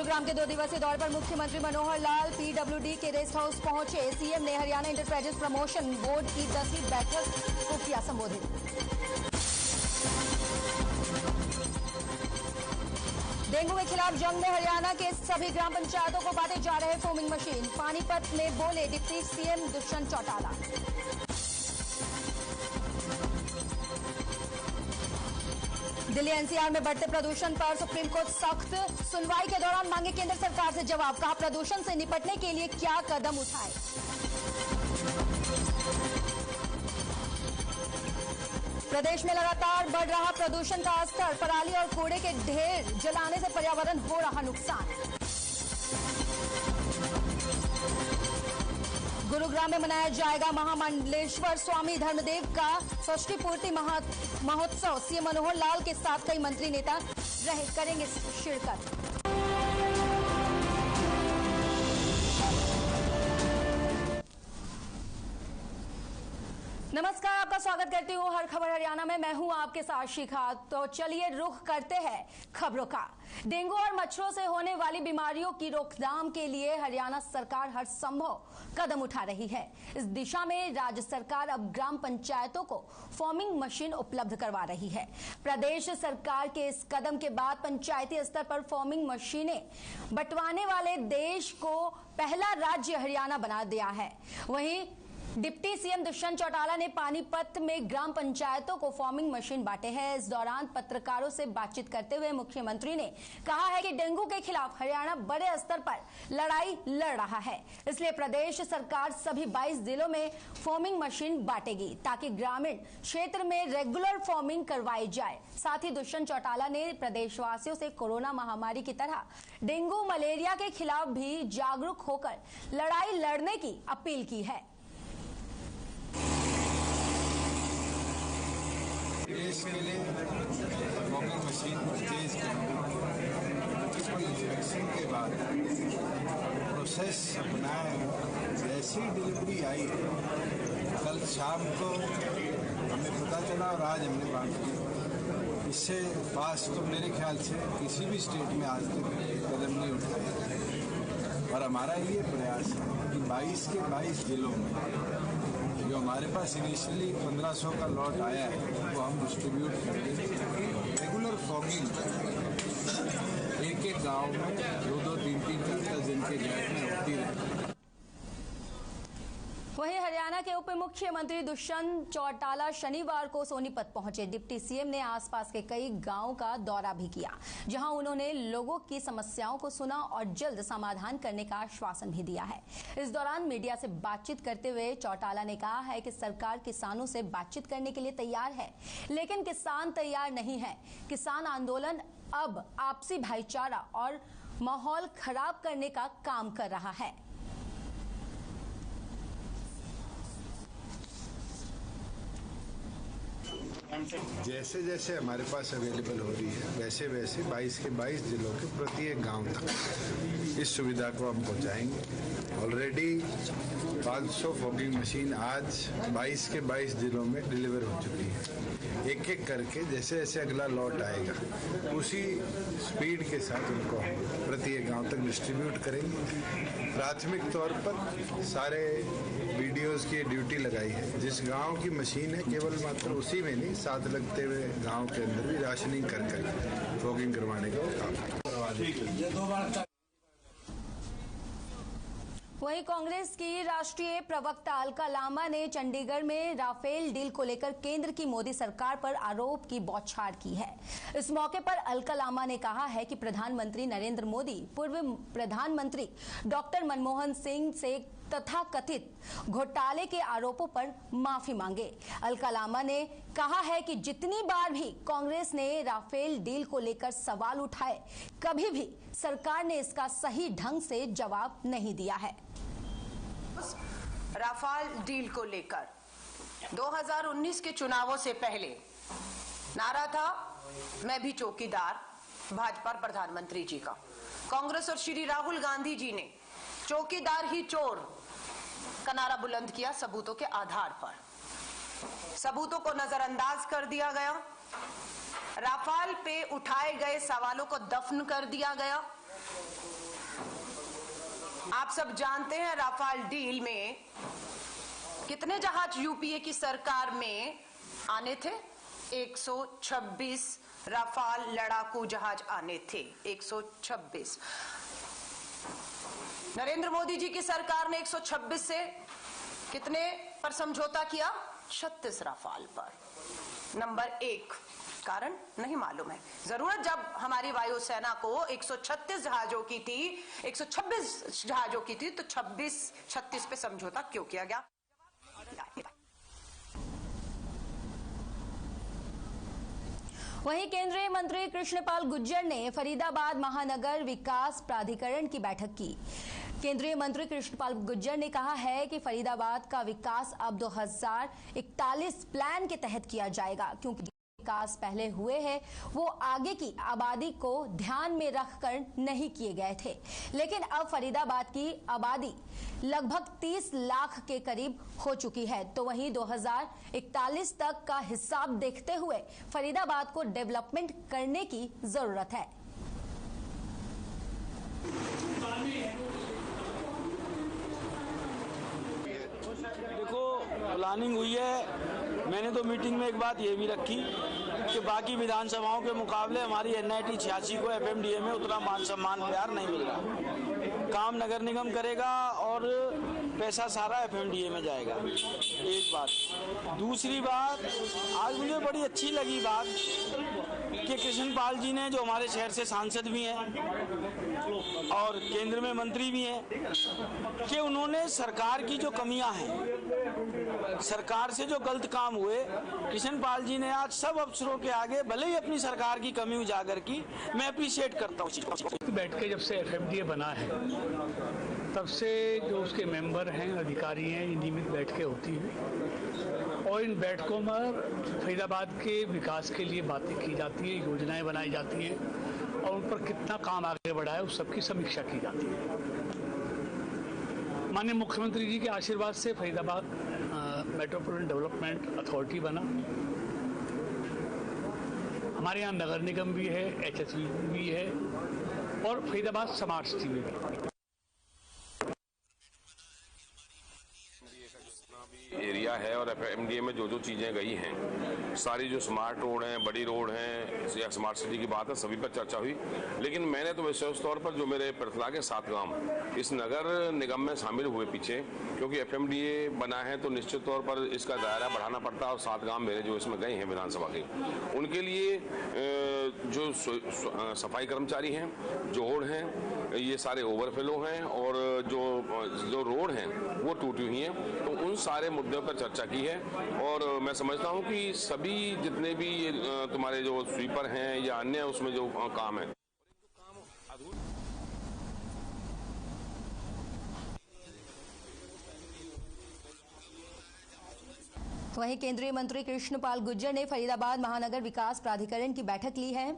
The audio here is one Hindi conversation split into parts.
गुरुग्राम के 2 दिवसीय दौरे पर मुख्यमंत्री मनोहर लाल पीडब्ल्यूडी के रेस्ट हाउस पहुंचे। सीएम ने हरियाणा इंटरप्राइजेस प्रमोशन बोर्ड की 10वीं बैठक को किया संबोधित। डेंगू के खिलाफ जंग में हरियाणा के सभी ग्राम पंचायतों को बांटे जा रहे फोमिंग मशीन। पानीपत में बोले deputy CM Dushyant Chautala. Delhi NCR में बढ़ते प्रदूषण पर सुप्रीम कोर्ट सख्त। सुनवाई के दौरान मांगे केंद्र सरकार से जवाब। कहा प्रदूषण से निपटने के लिए क्या कदम उठाए। प्रदेश में लगातार बढ़ रहा प्रदूषण का स्तर। पराली और कूड़े के ढेर जलाने से पर्यावरण हो रहा नुकसान। गुरुग्राम में मनाया जाएगा महामंडलेश्वर स्वामी धर्मदेव का षष्ठी पूर्ति महोत्सव। सीएम मनोहर लाल के साथ कई मंत्री नेता करेंगे शिरकत। नमस्कार, आपका स्वागत करती हूँ हर खबर हरियाणा में। मैं हूँ आपके साथ शिखा। तो चलिए रुख करते हैं खबरों का। डेंगू और मच्छरों से होने वाली बीमारियों की रोकथाम के लिए हरियाणा सरकार हर संभव कदम उठा रही है। इस दिशा में राज्य सरकार अब ग्राम पंचायतों को फोमिंग मशीन उपलब्ध करवा रही है। प्रदेश सरकार के इस कदम के बाद पंचायती स्तर पर फोमिंग मशीनें बंटवाने वाले देश को पहला राज्य हरियाणा बना दिया है। वहीं डिप्टी सीएम दुष्यंत चौटाला ने पानीपत में ग्राम पंचायतों को फोमिंग मशीन बांटे हैं। इस दौरान पत्रकारों से बातचीत करते हुए मुख्यमंत्री ने कहा है कि डेंगू के खिलाफ हरियाणा बड़े स्तर पर लड़ाई लड़ रहा है, इसलिए प्रदेश सरकार सभी 22 जिलों में फोमिंग मशीन बांटेगी ताकि ग्रामीण क्षेत्र में रेगुलर फोमिंग करवाई जाए। साथ ही दुष्यंत चौटाला ने प्रदेशवासियों से कोरोना महामारी की तरह डेंगू मलेरिया के खिलाफ भी जागरूक होकर लड़ाई लड़ने की अपील की है। देश के लिए फोमिंग मशीन परचेज इंस्पेक्शन के बाद प्रोसेस अपनाया। जैसी डिलीवरी आई कल शाम को हमें पता चला और आज हमने बात की। इससे फास्ट तो मेरे ख्याल से किसी भी स्टेट में आज तक कदम नहीं उठाया। और हमारा ये प्रयास है कि 22 के 22 जिलों में जो हमारे पास इनिशियली 1500 का लॉट आया है वो हम डिस्ट्रीब्यूट करेंगे। रेगुलर फॉगिंग एक गांव में 2-2, 3-3, 4-4 दिन के गैप में होती रहे। वहीं हरियाणा के उप मुख्यमंत्री दुष्यंत चौटाला शनिवार को सोनीपत पहुंचे। डिप्टी सीएम ने आसपास के कई गांवों का दौरा भी किया, जहां उन्होंने लोगों की समस्याओं को सुना और जल्द समाधान करने का आश्वासन भी दिया है। इस दौरान मीडिया से बातचीत करते हुए चौटाला ने कहा है कि सरकार किसानों से बातचीत करने के लिए तैयार है, लेकिन किसान तैयार नहीं है। किसान आंदोलन अब आपसी भाईचारा और माहौल खराब करने का काम कर रहा है। जैसे जैसे हमारे पास अवेलेबल हो रही है वैसे वैसे 22 के 22 जिलों के प्रत्येक गांव तक इस सुविधा को हम पहुंचाएंगे। ऑलरेडी 500 फॉगिंग मशीन आज 22 के 22 जिलों में डिलीवर हो चुकी है। एक एक करके जैसे जैसे अगला लॉट आएगा उसी स्पीड के साथ उनको प्रत्येक गांव तक डिस्ट्रीब्यूट करेंगे। प्राथमिक तौर पर सारे वीडियोस की ड्यूटी लगाई है। जिस गांव की मशीन है केवल मात्र उसी में नहीं, साथ लगते हुए गांव के अंदर भी राशनिंग कर फॉगिंग करवाने का काम करवा देंगे। वहीं कांग्रेस की राष्ट्रीय प्रवक्ता अलका लांबा ने चंडीगढ़ में राफेल डील को लेकर केंद्र की मोदी सरकार पर आरोप की बौछार की है। इस मौके पर अलका लांबा ने कहा है कि प्रधानमंत्री नरेंद्र मोदी पूर्व प्रधानमंत्री डॉक्टर मनमोहन सिंह से तथाकथित घोटाले के आरोपों पर माफी मांगे। अलका लांबा ने कहा है कि जितनी बार भी कांग्रेस ने राफेल डील को लेकर सवाल उठाए, कभी भी सरकार ने इसका सही ढंग से जवाब नहीं दिया है। राफेल डील को लेकर 2019 के चुनावों से पहले नारा था, मैं भी चौकीदार, भाजपा प्रधानमंत्री जी का। कांग्रेस और श्री राहुल गांधी जी ने चौकीदार ही चोर का नारा बुलंद किया सबूतों के आधार पर। सबूतों को नजरअंदाज कर दिया गया, राफेल पे उठाए गए सवालों को दफन कर दिया गया आप सब जानते हैं राफेल डील में कितने जहाज यूपीए की सरकार में आने थे? 126 राफेल लड़ाकू जहाज आने थे, 126। नरेंद्र मोदी जी की सरकार ने 126 से कितने पर समझौता किया? 36 राफेल पर। नंबर 1 कारण नहीं मालूम है। जरूरत जब हमारी वायुसेना को 136 जहाजों की थी, 126 जहाजों की थी, तो 36 पे समझौता क्यों किया गया? वहीं केंद्रीय मंत्री कृष्णपाल गुर्जर ने फरीदाबाद महानगर विकास प्राधिकरण की बैठक की। केंद्रीय मंत्री कृष्णपाल गुर्जर ने कहा है कि फरीदाबाद का विकास अब 2041 प्लान के तहत किया जाएगा, क्योंकि विकास पहले हुए हैं वो आगे की आबादी को ध्यान में रखकर नहीं किए गए थे। लेकिन अब फरीदाबाद की आबादी लगभग 30 लाख के करीब हो चुकी है, तो वहीं 2041 तक का हिसाब देखते हुए फरीदाबाद को डेवलपमेंट करने की जरूरत है। देखो, प्लानिंग हुई है। मैंने तो मीटिंग में एक बात ये भी रखी कि बाकी विधानसभाओं के मुकाबले हमारी NIT 86 को FMDA में उतना मान सम्मान प्यार नहीं मिल रहा। काम नगर निगम करेगा और पैसा सारा FMDA में जाएगा, एक बात। दूसरी बात, आज मुझे बड़ी अच्छी लगी बात कि कृष्णपाल जी ने, जो हमारे शहर से सांसद भी हैं और केंद्र में मंत्री भी हैं, कि उन्होंने सरकार की जो कमियां हैं, सरकार से जो गलत काम हुए, कृष्णपाल जी ने आज सब अफसरों के आगे भले ही अपनी सरकार की कमी उजागर की। मैं अप्रिशिएट करता हूँ। बैठ के जब से FMDA बना है तब से जो उसके मेंबर हैं, अधिकारी हैं, नियमित बैठकें होती हैं और इन बैठकों में फरीदाबाद के विकास के लिए बातें की जाती हैं, योजनाएं बनाई जाती हैं और उन पर कितना काम आगे बढ़ा है उस सबकी समीक्षा की जाती है। माननीय मुख्यमंत्री जी के आशीर्वाद से फरीदाबाद मेट्रोपॉलिटन डेवलपमेंट अथॉरिटी बना। हमारे यहाँ नगर निगम भी है, HSV भी है और फरीदाबाद स्मार्ट सिटी में भी। एरिया है और FMDA में जो चीज़ें गई हैं, सारी जो स्मार्ट रोड हैं, बड़ी रोड हैं या स्मार्ट सिटी की बात है, सभी पर चर्चा हुई। लेकिन मैंने तो विशेष तौर पर जो मेरे पृथला के 7 गांव इस नगर निगम में शामिल हुए पीछे, क्योंकि FMDA बना है तो निश्चित तौर पर इसका दायरा बढ़ाना पड़ता है और 7 गांव मेरे जो इसमें गए हैं विधानसभा के, उनके लिए जो सफाई कर्मचारी हैं, जोड़ हैं, ये सारे ओवरफ्लो हैं और जो रोड हैं वो टूटी हुई हैं, तो उन सारे मुद्दों पर चर्चा की है। और मैं समझता हूं कि सभी जितने भी तुम्हारे जो स्वीपर हैं या अन्य उसमें जो काम है, वहीं केंद्रीय मंत्री कृष्णपाल गुर्जर ने फरीदाबाद महानगर विकास प्राधिकरण की बैठक ली है,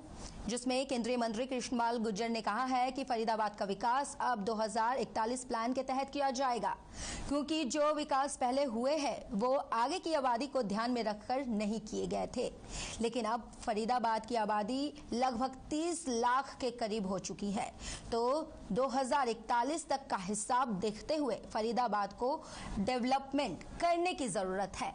जिसमें केंद्रीय मंत्री कृष्णपाल गुर्जर ने कहा है कि फरीदाबाद का विकास अब 2041 प्लान के तहत किया जाएगा, क्योंकि जो विकास पहले हुए हैं वो आगे की आबादी को ध्यान में रखकर नहीं किए गए थे। लेकिन अब फरीदाबाद की आबादी लगभग 30 लाख के करीब हो चुकी है, तो 2041 तक का हिसाब देखते हुए फरीदाबाद को डेवलपमेंट करने की जरूरत है।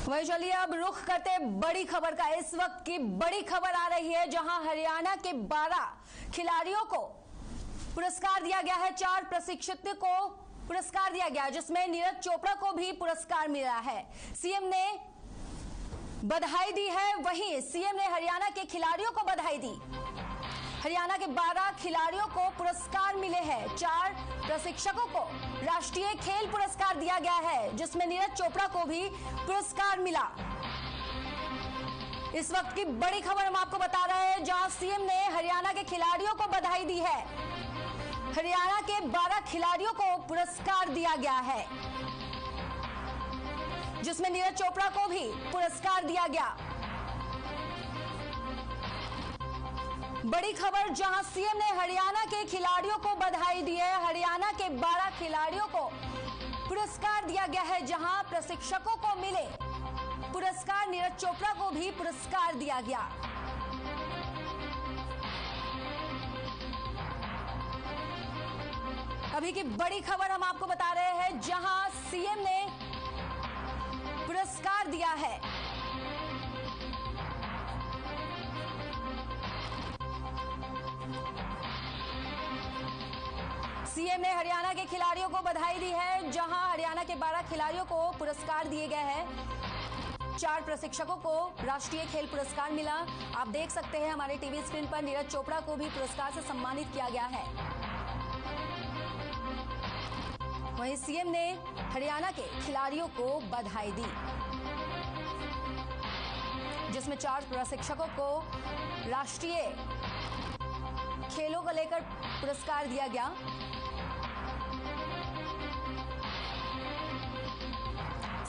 वही चलिए अब रुख करते बड़ी खबर का। इस वक्त की बड़ी खबर आ रही है, जहां हरियाणा के 12 खिलाड़ियों को पुरस्कार दिया गया है। 4 प्रशिक्षित को पुरस्कार दिया गया, जिसमें नीरज चोपड़ा को भी पुरस्कार मिला है। सीएम ने बधाई दी है, वहीं सीएम ने हरियाणा के खिलाड़ियों को बधाई दी। हरियाणा के 12 खिलाड़ियों को पुरस्कार मिले हैं। 4 प्रशिक्षकों को राष्ट्रीय खेल पुरस्कार दिया गया है, जिसमें नीरज चोपड़ा को भी पुरस्कार मिला। इस वक्त की बड़ी खबर हम आपको बता रहे हैं, जहां सीएम ने हरियाणा के खिलाड़ियों को बधाई दी है। हरियाणा के 12 खिलाड़ियों को पुरस्कार दिया गया है, जिसमें नीरज चोपड़ा को भी पुरस्कार दिया गया। बड़ी खबर, जहां सीएम ने हरियाणा के खिलाड़ियों को बधाई दी है। हरियाणा के 12 खिलाड़ियों को पुरस्कार दिया गया है, जहां प्रशिक्षकों को मिले पुरस्कार, नीरज चोपड़ा को भी पुरस्कार दिया गया। अभी की बड़ी खबर हम आपको बता रहे हैं, जहां सीएम ने पुरस्कार दिया है। सीएम ने हरियाणा के खिलाड़ियों को बधाई दी है, जहां हरियाणा के 12 खिलाड़ियों को पुरस्कार दिए गए हैं। 4 प्रशिक्षकों को राष्ट्रीय खेल पुरस्कार मिला। आप देख सकते हैं हमारे टीवी स्क्रीन पर, नीरज चोपड़ा को भी पुरस्कार से सम्मानित किया गया है। वहीं सीएम ने हरियाणा के खिलाड़ियों को बधाई दी, जिसमें 4 प्रशिक्षकों को राष्ट्रीय खेलों को लेकर पुरस्कार दिया गया।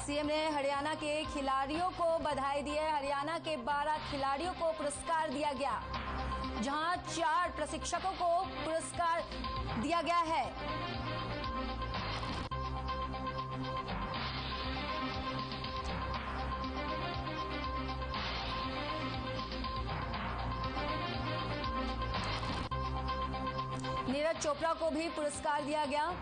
सीएम ने हरियाणा के खिलाड़ियों को बधाई दी है। हरियाणा के 12 खिलाड़ियों को पुरस्कार दिया गया, जहां 4 प्रशिक्षकों को पुरस्कार दिया गया है। नीरज चोपड़ा को भी पुरस्कार दिया गया।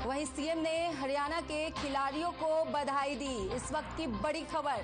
वहीं सीएम ने हरियाणा के खिलाड़ियों को बधाई दी। इस वक्त की बड़ी खबर।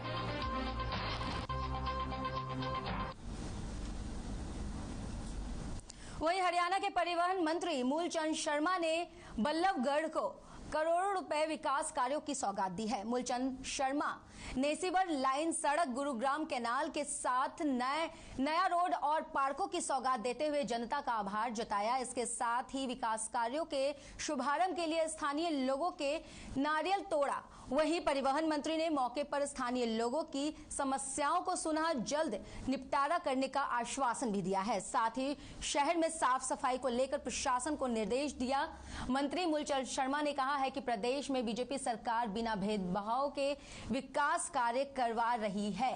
वहीं हरियाणा के परिवहन मंत्री मूलचंद शर्मा ने बल्लभगढ़ को करोड़ों रुपए विकास कार्यों की सौगात दी है। मूलचंद शर्मा नेसीवर लाइन सड़क, गुरुग्राम कैनाल के साथ नया रोड और पार्कों की सौगात देते हुए जनता का आभार जताया। इसके साथ ही विकास कार्यों के शुभारंभ के लिए स्थानीय लोगों के नारियल तोड़ा। वहीं परिवहन मंत्री ने मौके पर स्थानीय लोगों की समस्याओं को सुना, जल्द निपटारा करने का आश्वासन भी दिया है। साथ ही शहर में साफ सफाई को लेकर प्रशासन को निर्देश दिया। मंत्री मूलचंद शर्मा ने कहा है कि प्रदेश में बीजेपी सरकार बिना भेदभाव के विकास कार्य करवा रही है।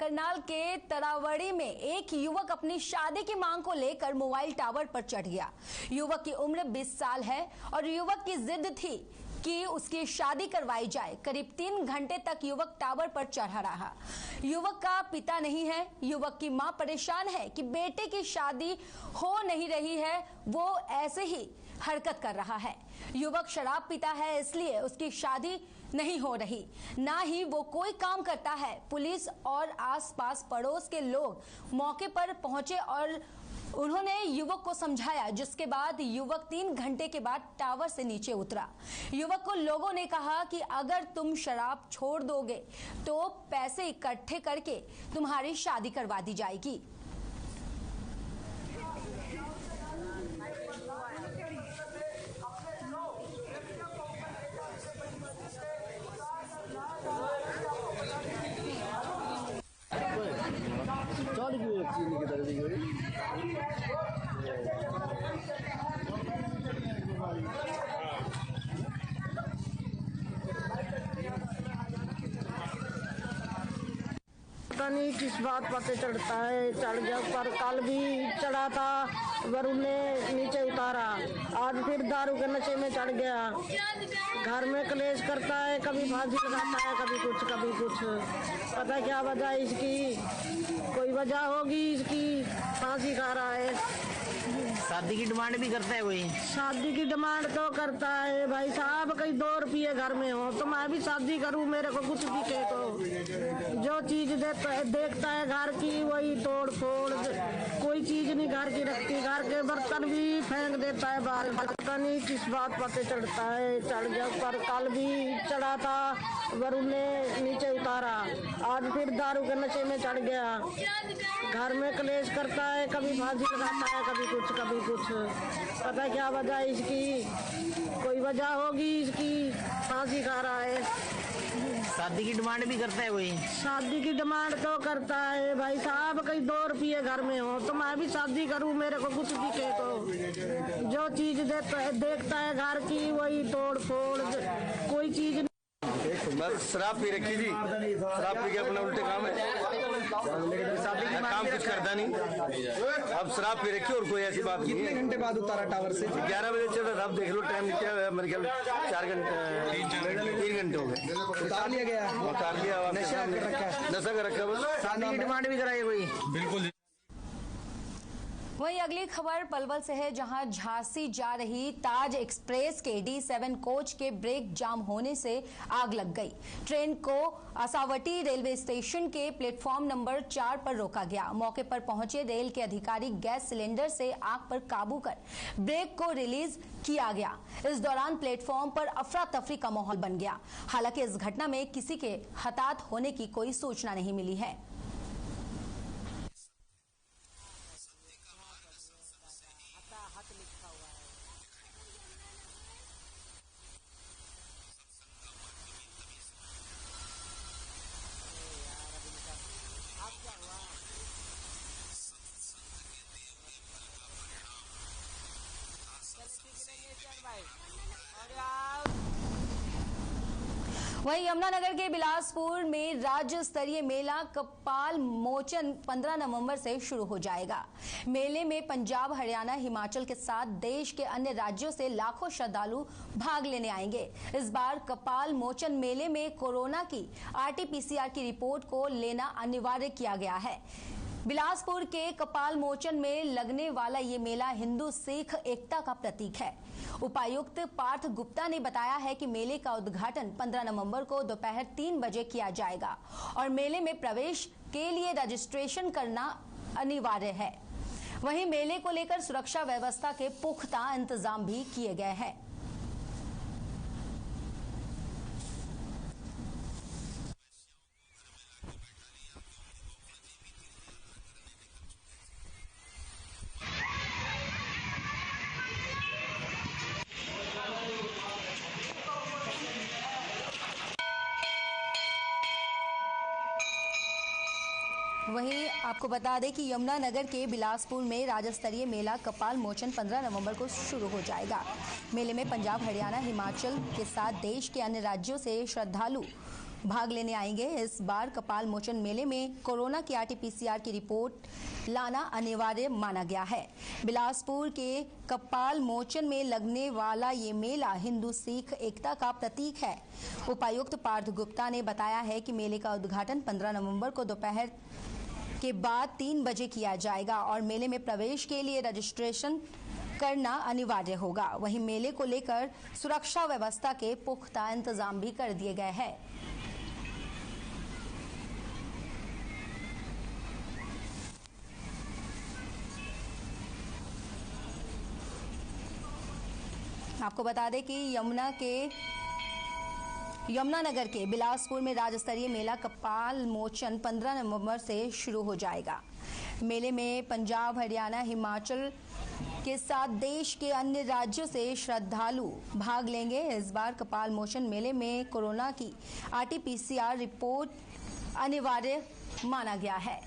करनाल के तरावड़ी में एक युवक अपनी शादी की मांग को लेकर मोबाइल टावर पर चढ़ गया। युवक की उम्र 20 साल है और युवक की जिद थी कि उसकी शादी करवाई जाए। करीब 3 घंटे तक युवक टावर पर चढ़ा रहा। युवक का पिता नहीं है। युवक की मां परेशान है कि बेटे की शादी हो नहीं रही है, वो ऐसे ही हरकत कर रहा है। युवक शराब पीता है, इसलिए उसकी शादी नहीं हो रही, ना ही वो कोई काम करता है। पुलिस और आसपास पड़ोस के लोग मौके पर पहुंचे और उन्होंने युवक को समझाया, जिसके बाद युवक 3 घंटे के बाद टावर से नीचे उतरा। युवक को लोगों ने कहा कि अगर तुम शराब छोड़ दोगे तो पैसे इकट्ठे करके तुम्हारी शादी करवा दी जाएगी। पता नहीं किस बात पर चढ़ता है, चढ़ गया पर कल भी चढ़ा था, वरुण ने नीचे उतारा। आज फिर दारू के नशे में चढ़ गया। घर में क्लेश करता है, कभी फांसी लगाता है, कभी कुछ। पता क्या वजह इसकी, कोई वजह होगी इसकी, फांसी खा रहा है। शादी की डिमांड भी करता है कोई? शादी की डिमांड तो करता है भाई साहब, कहीं 2 रुपये घर में हो तो मैं भी शादी करूं, मेरे को कुछ दिखे तो। जो चीज देखता है घर की वही तोड़ फोड़, कोई चीज नहीं घर की रखती। घर के बर्तन भी फेंक देता है बाहर। पता नहीं किस बात पर चढ़ता है, चढ़ गया पर कल भी चढ़ा था, वरुण ने नीचे उतारा। आज फिर दारू के नशे में चढ़ गया। घर में क्लेश करता है, कभी फांसी लगाता है, कभी कुछ। कुछ पता क्या वजह इसकी, कोई वजह होगी इसकी, फांसी खा रहा है। शादी की डिमांड भी करता है कोई? शादी की डिमांड तो करता है भाई साहब, कहीं 2 रुपये घर में हो तो मैं भी शादी करूं, मेरे को कुछ दिखे तो। जो चीज देखता है घर की वही तोड़ फोड़, कोई चीज बस शराब पी रखी जी, शराब पी के अपना उल्टे काम है, काम कुछ करता नहीं। अब शराब पी रखी और कोई ऐसी बात नहीं। कितने घंटे बाद उतारा टावर से? 11 बजे चल रहा, अब देख लो टाइम क्या मेरे ख्याल 4 घंटे 3 घंटे हो गए। उतार लिया गया, उतार लिया। नशा कर रखा बस। शादी की डिमांड भी कराई कोई? बिल्कुल। वहीं अगली खबर पलवल से है, जहां झांसी जा रही ताज एक्सप्रेस के D7 कोच के ब्रेक जाम होने से आग लग गई। ट्रेन को आसावटी रेलवे स्टेशन के प्लेटफॉर्म नंबर 4 पर रोका गया। मौके पर पहुंचे रेल के अधिकारी गैस सिलेंडर से आग पर काबू कर ब्रेक को रिलीज किया गया। इस दौरान प्लेटफॉर्म पर अफरा तफरी का माहौल बन गया। हालांकि इस घटना में किसी के हताहत होने की कोई सूचना नहीं मिली है। वहीं यमुनानगर के बिलासपुर में राज्य स्तरीय मेला कपाल मोचन 15 नवंबर से शुरू हो जाएगा। मेले में पंजाब, हरियाणा, हिमाचल के साथ देश के अन्य राज्यों से लाखों श्रद्धालु भाग लेने आएंगे। इस बार कपाल मोचन मेले में कोरोना की RT-PCR की रिपोर्ट को लेना अनिवार्य किया गया है। बिलासपुर के कपाल मोचन में लगने वाला ये मेला हिंदू सिख एकता का प्रतीक है। उपायुक्त पार्थ गुप्ता ने बताया है कि मेले का उद्घाटन 15 नवंबर को दोपहर 3 बजे किया जाएगा और मेले में प्रवेश के लिए रजिस्ट्रेशन करना अनिवार्य है। वहीं मेले को लेकर सुरक्षा व्यवस्था के पुख्ता इंतजाम भी किए गए हैं। वहीं आपको बता दें कि यमुनानगर के बिलासपुर में राज्य स्तरीय मेला कपाल मोचन 15 नवंबर को शुरू हो जाएगा। मेले में पंजाब, हरियाणा, हिमाचल के साथ देश के अन्य राज्यों से श्रद्धालु भाग लेने आएंगे। इस बार कपाल मोचन मेले में कोरोना की RT-PCR की रिपोर्ट लाना अनिवार्य माना गया है। बिलासपुर के कपाल मोचन में लगने वाला ये मेला हिंदू सिख एकता का प्रतीक है। उपायुक्त पार्थ गुप्ता ने बताया है कि मेले का उद्घाटन 15 नवंबर को दोपहर के बाद 3 बजे किया जाएगा और मेले में प्रवेश के लिए रजिस्ट्रेशन करना अनिवार्य होगा। वहीं मेले को लेकर सुरक्षा व्यवस्था के पुख्ता इंतजाम भी कर दिए गए हैं। आपको बता दें कि यमुनानगर के बिलासपुर में राज्य स्तरीय मेला कपाल मोचन 15 नवंबर से शुरू हो जाएगा। मेले में पंजाब, हरियाणा, हिमाचल के साथ देश के अन्य राज्यों से श्रद्धालु भाग लेंगे। इस बार कपाल मोचन मेले में कोरोना की RT-PCR रिपोर्ट अनिवार्य माना गया है।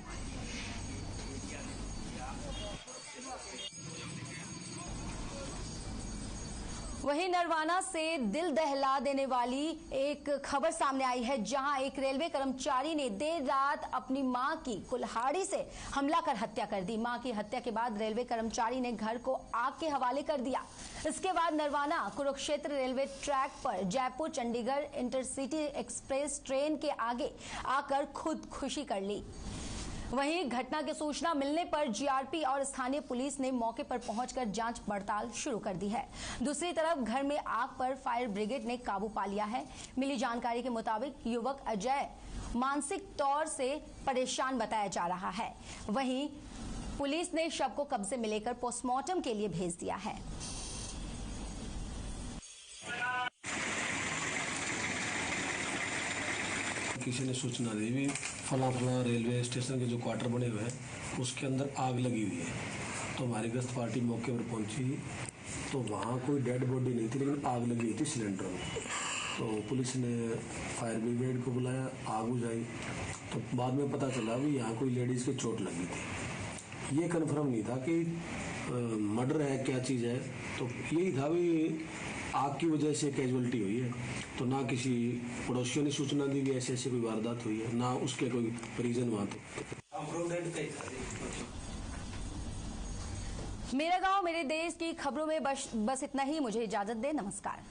वहीं नरवाना से दिल दहला देने वाली एक खबर सामने आई है, जहां एक रेलवे कर्मचारी ने देर रात अपनी मां की कुल्हाड़ी से हमला कर हत्या कर दी। मां की हत्या के बाद रेलवे कर्मचारी ने घर को आग के हवाले कर दिया। इसके बाद नरवाना कुरुक्षेत्र रेलवे ट्रैक पर Jaipur Chandigarh intercity express train के आगे आकर खुदकुशी कर ली। वहीं घटना की सूचना मिलने पर GRP और स्थानीय पुलिस ने मौके पर पहुंचकर जांच पड़ताल शुरू कर दी है। दूसरी तरफ घर में आग पर फायर ब्रिगेड ने काबू पा लिया है। मिली जानकारी के मुताबिक युवक अजय मानसिक तौर से परेशान बताया जा रहा है। वहीं पुलिस ने शव को कब्जे में लेकर पोस्टमार्टम के लिए भेज दिया है। किसी ने सूचना दी भी फला रेलवे स्टेशन के जो क्वार्टर बने हुए हैं उसके अंदर आग लगी हुई है। तो हमारी गश्त पार्टी मौके पर पहुंची तो वहाँ कोई डेड बॉडी नहीं थी, लेकिन आग लगी थी सिलेंडर में। तो पुलिस ने फायर ब्रिगेड को बुलाया, आग बुझाई। तो बाद में पता चला भी यहाँ कोई लेडीज़ की चोट लगी थी। ये कन्फर्म नहीं था कि मर्डर है क्या चीज़ है, तो यही था भी आग की वजह से कैजुअलिटी हुई है। तो ना किसी पड़ोसियों ने सूचना दी भी ऐसे कोई वारदात हुई है, ना उसके कोई परिजन वहाँ थे। मेरा गांव मेरे देश की खबरों में बस इतना ही। मुझे इजाजत दें, नमस्कार।